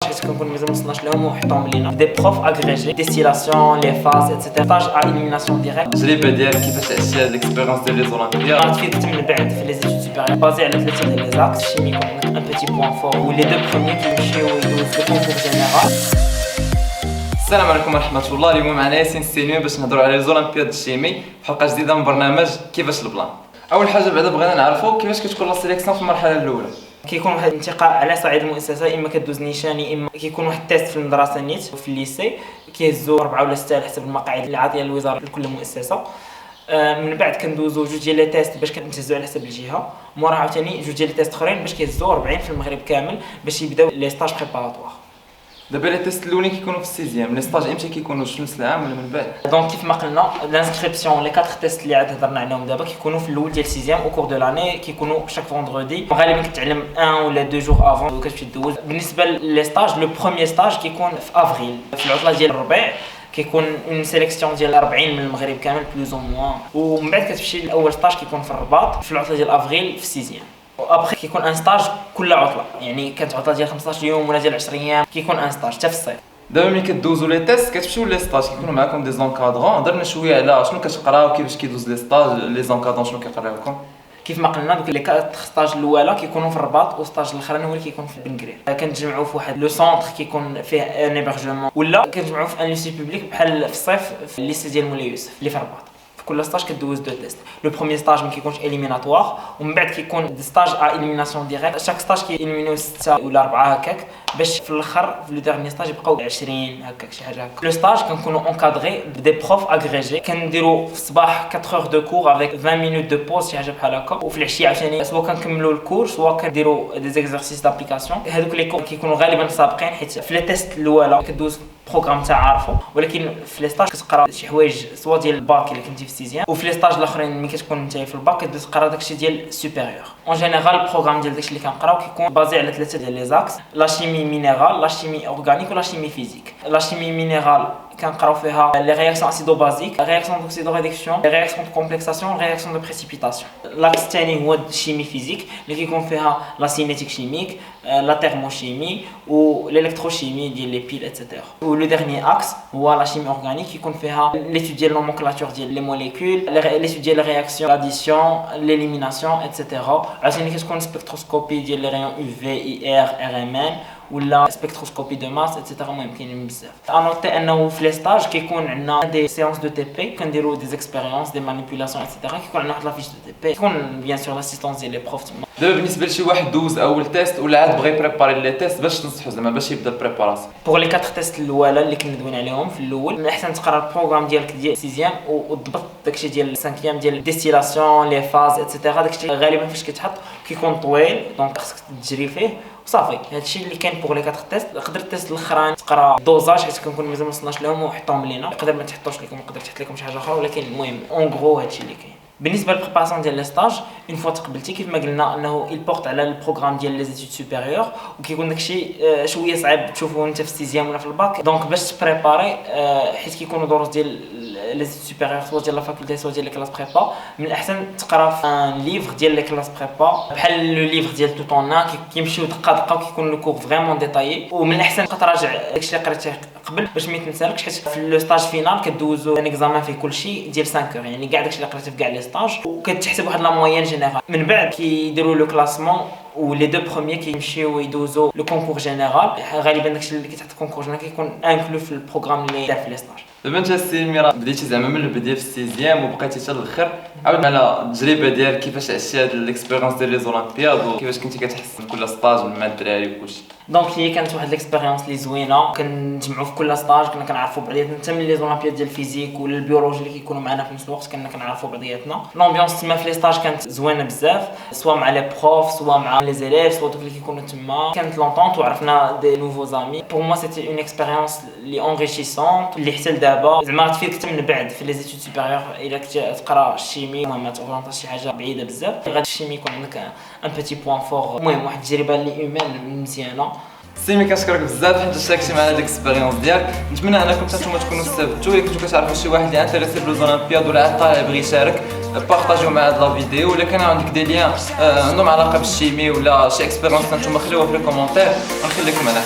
كنكون مازال وصلناش لهم وحطهم لينا دي بروف اغريجي ديستيلاسيون لي فاز ايتترا ستاج ا اليميناسيون ديريكت التجربه ديالك كيفاش عشتي هاد ليكسبيريونس ديال لي زولمبياد عرفت كيف كنت من بعد في لي زيتود سوبيريور بازي على ثلاثه ديال لي زاكس شيمي كون ان بيتي بوين فور و لي دو بروميي كيمشيو يدوزو كونكور جينيرال. السلام عليكم ورحمه الله. اليوم معنا ياسين السينيو باش نهضروا على لي زولمبياد الشيمي في حلقه جديده من برنامج كيفاش البلان. اول حاجه بعدا بغينا نعرفوا كيفاش كتكون لا سيليكسيون في المرحله الاولى. كيكون واحد الانتقاء على صعيد المؤسسه، اما كدوز نيشاني اما كيكون واحد التيست في المدرسه نيت وفي الليسي كيهزوا 4 ولا 6 على حسب المقاعد اللي عاطيه الوزاره لكل مؤسسه. من بعد كندوزو جوج ديال لي تيست باش كنتهزو على حسب الجهه، مورا عاوتاني جوج ديال لي تيست اخرين باش كيهزو 40 في المغرب كامل باش يبداو لي ستاج بريباراتوار. دابا لي تيست الاولين كيكونوا في السيزيام، لي ستاج امتى كيكونوا في نفس العام ولا من بعد؟ دونك كيف ما قلنا لانسكريبسيون لي 4 تيست اللي عاد هضرنا عليهم دابا كيكونوا في الاول ديال سيزيام او كور دو لاني، كيكونوا شاك فوندردي غالبا كتعلم 1 ولا 2 جور افون وكتمشي دوز. بالنسبه لي ستاج لو بروميير ستاج كيكون في افريل في العطله ديال الربيع، كيكون اون سيليكسيون ديال 40 من المغرب كامل بلوز او موان، ومن بعد كتمشي لاول ستاج كيكون في الرباط في العطله ديال افريل في سيزيام. وابخي كيكون ان ستاج كل عطله، يعني كانت عطله ديال 15 يوم ولا ديال 10 ايام كيكون ان ستاج حتى في الصيف. دابا ملي كدوزو لي تيست كتمشيو لي ستاج كيكونوا معاكم دي زونكادرون. هضرنا شويه على شنو كتقراو كيفاش كيدوز لي ستاج، لي زونكادرون شنو كيقراوكم. كيف ما قلنا دوك لي 4 ستاج الاولى كيكونوا في الرباط، وستاج الاخراني هو اللي كيكون في بن قرير. كنتجمعوا في واحد لو سونتر كيكون فيه ان هيبرجمون، ولا كنتجمعوا في ان ليسي بوبليك بحال في الصيف في الليسي ديال مولاي يوسف اللي في الرباط. كل ستاج كدوز دو تيست. لو بروميير ستاج ما كيكونش اليميناتوار، ومن بعد كيكون دي ستاج ا اليميناسيون ديريكت. شاك ستاج كيليمينيو 6 ولا 4 هكاك باش في الاخر في لو ديرني ستاج يبقاو 20 هكاك شي حاجه هكا. لو ستاج كنكونوا اونكادري بدي بروف اغريجي، كنديروا في الصباح 4 اور دو كور افيك 20 مينوت دو بوز شي حاجه بحال هكا، وفي العشيه عاوتاني سوا كنكملوا الكور سوا كنديروا دي زيكزارسيس دابليكاسيون. هذوك لي كور كيكونوا غالبا سابقين حيت في لي تيست الاولى كدوز بروغرام تاع عارفو، ولكن في لي ستاج كتقرا شي حوايج سوا ديال الباك الا كنتي في السيزيام، وفي لي ستاج الاخرين ملي كتكون انت في الباك كدوز تقرا داكشي ديال سوبيريور. اون جينيرال البروغرام ديال داكشي اللي كنقراو كيكون بازي على 3 ديال لي زاكس: لا شيمي مينيرال، لا شيمي اورغانيك ولا شيمي فيزيك. لا شيمي مينيرال كنقراو فيها لي رياكسيون اسيدو بازيك، رياكسيون دوكسيدو ريدكسيون، لي رياكسيون دو كومبلكساسيون، رياكسيون دو بريسيبيتاسيون. لاكس الثاني هو الشيمي فيزيك اللي كيكون فيها لا سينيتيك شيميك، لا تيرموشيمي و الالكتروشيمي ديال لي بيل ايتترا. و لو ديرني اكس هو لا شيمي اورغانيك كيكون فيها ليتود ديال النومونكلاتور ديال لي موليكول، ليتود ديال رياكسيون لاديسيون ليليميناسيون ايتترا. عاوتاني كتكون سبكتروسكوبي ديال لي ريون يو في اي ار ار ام ان ولا سبكتروسكوبي دو ماس ايتترا. المهم كاينين بزاف. انوتي انه في لي ستاج كيكون عندنا دي سيونس دو تي بي، كنديروا دي اكسبيريونس دي مانيبيولاسيون ايتترا. كيكون عندنا واحد لا فيش دو تي بي، كيكون بيان سور لاسيستونس ديال لي بروف تما. دابا بالنسبه لشي واحد دوز اول تيست ولا عاد بغى يبريباري لي تيست، باش تنصحوا زعما باش يبدا البريباراسيون؟ بوغ لي 4 تيست الاولى اللي كنا دوينا عليهم في الاول، من الاحسن تقرا البروغرام ديالك ديال سيزيام وتضبط داكشي ديال سانكيام ديال ديستيلاسيون لي فاز ايتترا. داكشي غالبا فاش كيتحط كيكون طويل، دونك خصك تجري فيه وصافي. هادشي اللي كاين بوغ لي 4 تيست. يقدر التيست الاخراني تقرا دوزاج حيت كنكون مازال ما وصلناش لهم وحطهم لينا، يقدر ما تحطوش لكم، يقدر تحط لكم شي حاجه اخرى، ولكن المهم اون غرو هادشي اللي كاين. بالنسبه للبريباراسيون ديال لي ستاج، اون فوا تقبلتي كيف ما قلنا انه يبورط على البروغرام ديال لي زيتود سوبيريور، وكيكون داكشي شويه صعيب تشوفوه انت في السيزيام ولا في الباك. دونك باش تبريباري حيت كيكونوا دروس ديال لي زيتود سوبيريور سوا ديال لا فاكولتي سوا ديال لي كلاس بريبا، من الاحسن تقرا في ان ليفر ديال لي كلاس بريبا بحال لو ليفر ديال توتونا، كيمشيو دقه دقه وكيكون لو كور فريمون ديتايي. ومن الاحسن تراجع داكشي اللي قريتيه قبل باش ما يتنسالكش، حيت في لو ستاج فينال كدوزو ان اكزامان فيه كلشي ديال 5 اور، يعني كاع داكشي اللي قريتيه في كاع لي ستاج وكتحسب واحد لا موين جينيرال. من بعد كيديروا لو كلاسمون ولي دو بروميير كيمشيو يدوزو لو كونكور جينيرال. غالبا داكشي اللي كيتحط كونكور جينيرال كيكون انكلو في البروغرام اللي دار في لي ستاج. دابا انت السي ميرا بديتي زعما من البدايه في السيزيام وبقيتي حتى الاخر، عاود على التجربه ديالك كيفاش عشتي هاد ليكسبيريونس ديال لي زولمبياد وكيفاش كنتي كتحس بكل ستاج مع الدراري وكلشي. دونك هي كانت واحد ليكسبيريونس اللي زوينه، كنجمعوا في كل ستاج كنا كنعرفوا بعضياتنا، حتى من لي زولمبياد ديال الفيزيك ولا البيولوجي اللي كيكونوا معنا في نفس الوقت كنا كنعرفوا بعضياتنا. لومبيونس تما في لي ستاج كانت زوينه بزاف، سواء مع لي بروف سواء مع لي زيليف سواء دوك اللي كيكونوا تما. كانت لونطونت وعرفنا دي نوفو زامي. بور موا سيتي اون اكسبيريونس لي اونريشيسونت اللي حتى لدابا زعما تفيدك حتى من بعد في لي زيتود سوبيريور. الا كنت تقرا الشيمي ما تورونطاش شي حاجه بعيده بزاف، غادي الشيمي يكون عندك ان بيتي بوين فور. المهم واحد التجربه اللي هيومان مزيانه. سيمي كنشكرك بزاف حيت شاركتي معنا هاد الاكسبيريونس ديالك. نتمنى انكم نتوما تكونوا استفدتوا. الا كنتو كتعرفوا شي واحد اللي انتريسي بالزولمبياد ولا عاد طالع بغى يشارك، بارطاجيو مع هاد لا فيديو. ولا كان عندك دي ليان عندهم علاقه بالشيمي ولا شي اكسبيريونس نتوما خليوها في لي كومونتير ونخليكم على